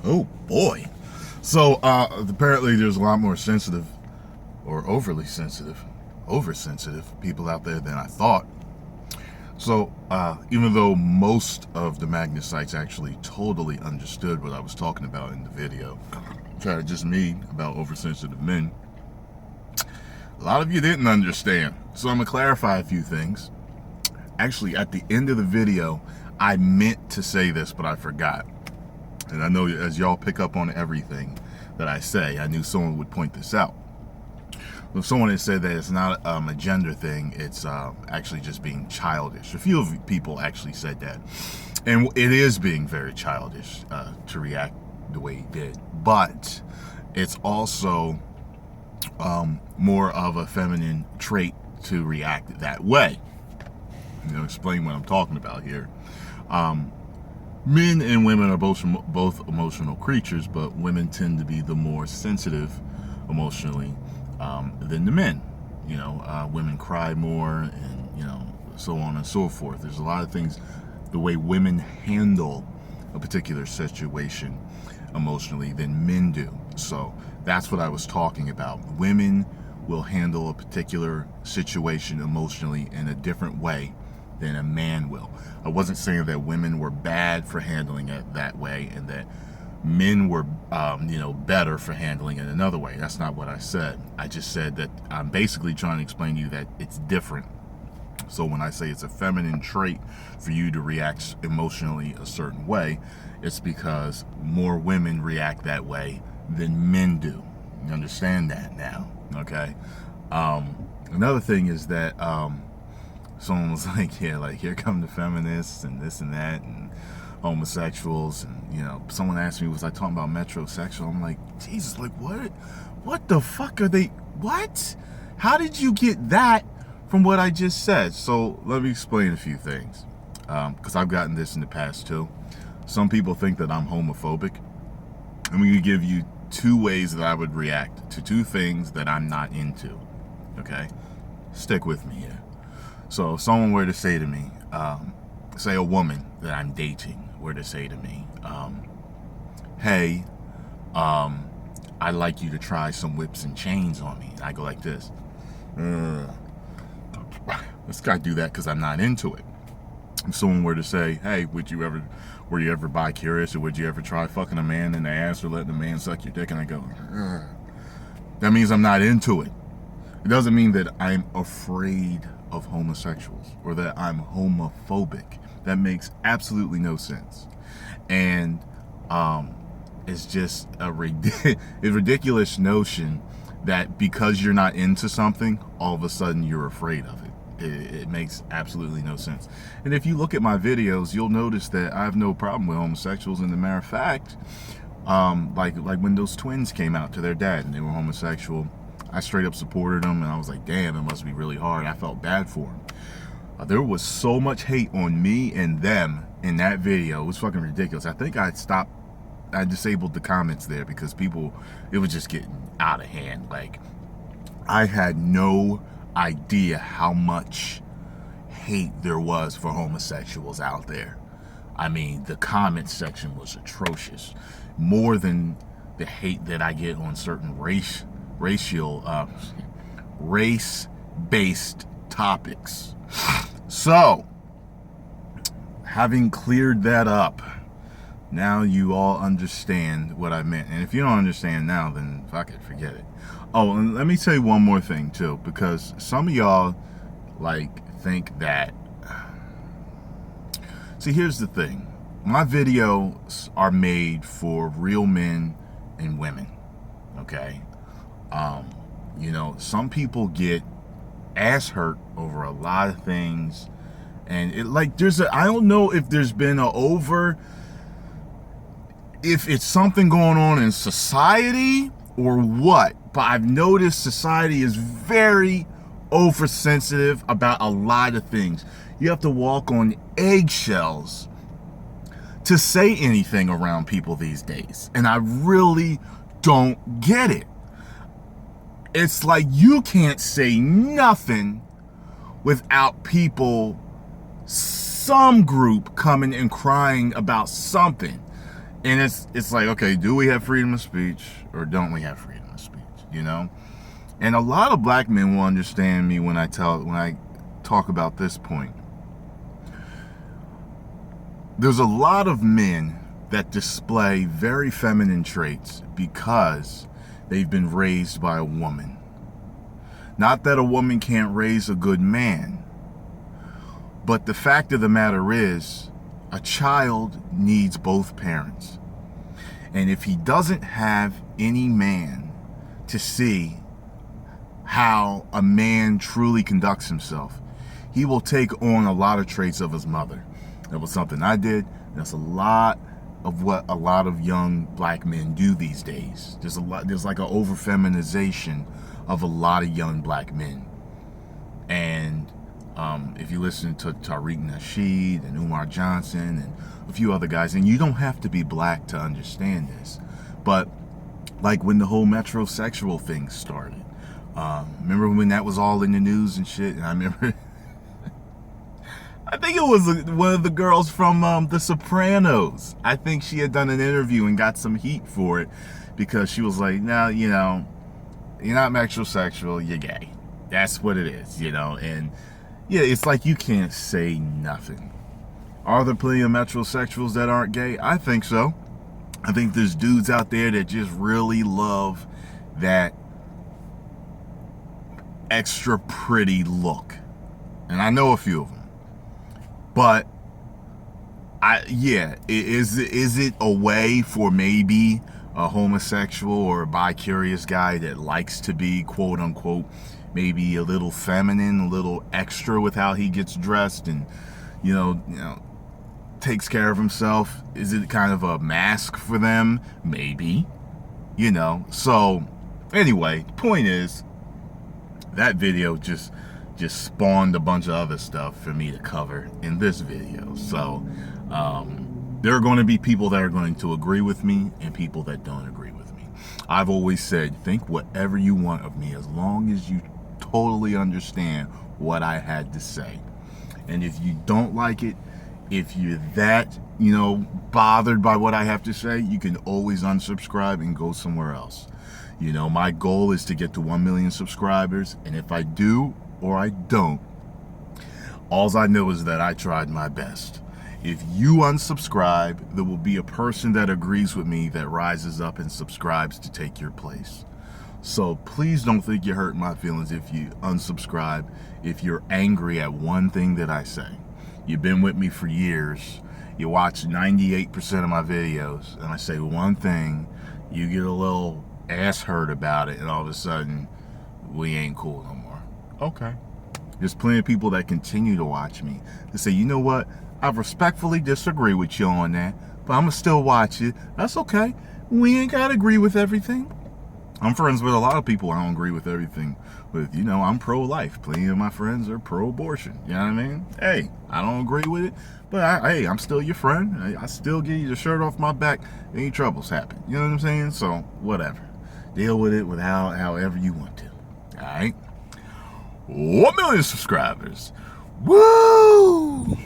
Oh boy. So apparently there's a lot more sensitive or oversensitive people out there than I thought. So even though most of the Magnus sites actually totally understood what I was talking about in the video, just me about oversensitive men, a lot of you didn't understand. So I'm gonna clarify a few things. Actually, at the end of the video, I meant to say this, but I forgot. And I know as y'all pick up on everything that I say, I knew someone would point this out. Well, someone had said that it's not a gender thing, it's actually just being childish. A few of people actually said that. And it is being very childish to react the way he did. But it's also more of a feminine trait to react that way. Explain what I'm talking about here. Men and women are both emotional creatures, but women tend to be the more sensitive emotionally than the men. Women cry more, and so on and so forth. There's a lot of things, the way women handle a particular situation emotionally than men do. So that's what I was talking about. Women will handle a particular situation emotionally in a different way than a man will. I wasn't saying that women were bad for handling it that way and that men were better for handling it another way. That's not what I said. I just said that I'm basically trying to explain to you that it's different. So when I say it's a feminine trait for you to react emotionally a certain way, it's because more women react that way than men do. You understand that now, okay? Another thing is that someone was like, yeah, like here come the feminists and this and that and homosexuals, and someone asked me, was I talking about metrosexual? I'm like, Jesus, like what the fuck are they, what? How did you get that from what I just said? So let me explain a few things, because I've gotten this in the past too. Some people think that I'm homophobic. I'm going to give you two ways that I would react to two things that I'm not into, okay? Stick with me here. So if someone were to say to me, say a woman that I'm dating were to say to me, hey, I'd like you to try some whips and chains on me. And I go like this. Let's not do that because I'm not into it. If someone were to say, hey, were you ever bi-curious, or would you ever try fucking a man in the ass or letting a man suck your dick? And I go, that means I'm not into it. It doesn't mean that I'm afraid of homosexuals or that I'm homophobic. That makes absolutely no sense. And it's just a ridiculous notion that because you're not into something, all of a sudden you're afraid of it. It makes absolutely no sense. And if you look at my videos, you'll notice that I have no problem with homosexuals. And as a matter of fact, like when those twins came out to their dad and they were homosexual, I straight up supported them, and I was like, damn, it must be really hard. I felt bad for them. There was so much hate on me and them in that video. It was fucking ridiculous. I think I disabled the comments there because it was just getting out of hand. Like, I had no idea how much hate there was for homosexuals out there. I mean, the comment section was atrocious. More than the hate that I get on certain race-based topics. So, having cleared that up, now you all understand what I meant. And if you don't understand now, then fuck it, forget it. Oh, and let me tell you one more thing too, because some of y'all think that, see, here's the thing. My videos are made for real men and women, okay? Some people get ass hurt over a lot of things, and I don't know if there's been if it's something going on in society or what, but I've noticed society is very oversensitive about a lot of things. You have to walk on eggshells to say anything around people these days, and I really don't get it. It's like you can't say nothing without people, some group coming and crying about something. And it's like, okay, do we have freedom of speech or don't we have freedom of speech? You know? And a lot of black men will understand me when I talk about this point. There's a lot of men that display very feminine traits because they've been raised by a woman. Not that a woman can't raise a good man, but the fact of the matter is, a child needs both parents. And if he doesn't have any man to see how a man truly conducts himself, he will take on a lot of traits of his mother. That was something I did. That's a lot of what a lot of young black men do these days. There's like an over feminization of a lot of young black men. And if you listen to Tariq Nasheed and Umar Johnson and a few other guys, and you don't have to be black to understand this, but like when the whole metrosexual thing started, remember when that was all in the news and shit? And I remember, I think it was one of the girls from The Sopranos. I think she had done an interview and got some heat for it because she was like, no, you know, you're not metrosexual, you're gay. That's what it is, you know. And yeah, it's like you can't say nothing. Are there plenty of metrosexuals that aren't gay? I think so. I think there's dudes out there that just really love that extra pretty look. And I know a few of them. But is it a way for maybe a homosexual or a bi-curious guy that likes to be, quote unquote, maybe a little feminine, a little extra with how he gets dressed and, you know, takes care of himself? Is it kind of a mask for them? Maybe, you know. So anyway, the point is that video just spawned a bunch of other stuff for me to cover in this video. So there are going to be people that are going to agree with me and people that don't agree with me. I've always said, think whatever you want of me as long as you totally understand what I had to say. And if you don't like it, if you're that, you know, bothered by what I have to say, you can always unsubscribe and go somewhere else. You know, my goal is to get to 1 million subscribers, and if I do or I don't, all I know is that I tried my best. If you unsubscribe, there will be a person that agrees with me that rises up and subscribes to take your place. So please don't think you hurt my feelings if you unsubscribe, if you're angry at one thing that I say. You've been with me for years. You watch 98% of my videos, and I say one thing, you get a little ass hurt about it, and all of a sudden, we ain't cool no more. Okay. There's plenty of people that continue to watch me to say, you know what, I respectfully disagree with you on that, but I'm going to still watch it. That's okay. We ain't got to agree with everything. I'm friends with a lot of people I don't agree with everything with. You know, I'm pro-life. Plenty of my friends are pro-abortion. You know what I mean? Hey, I don't agree with it, but I'm still your friend. I still give you the shirt off my back. Any troubles happen. You know what I'm saying? So, whatever. Deal with it however you want to. All right? 1 million subscribers. Woo!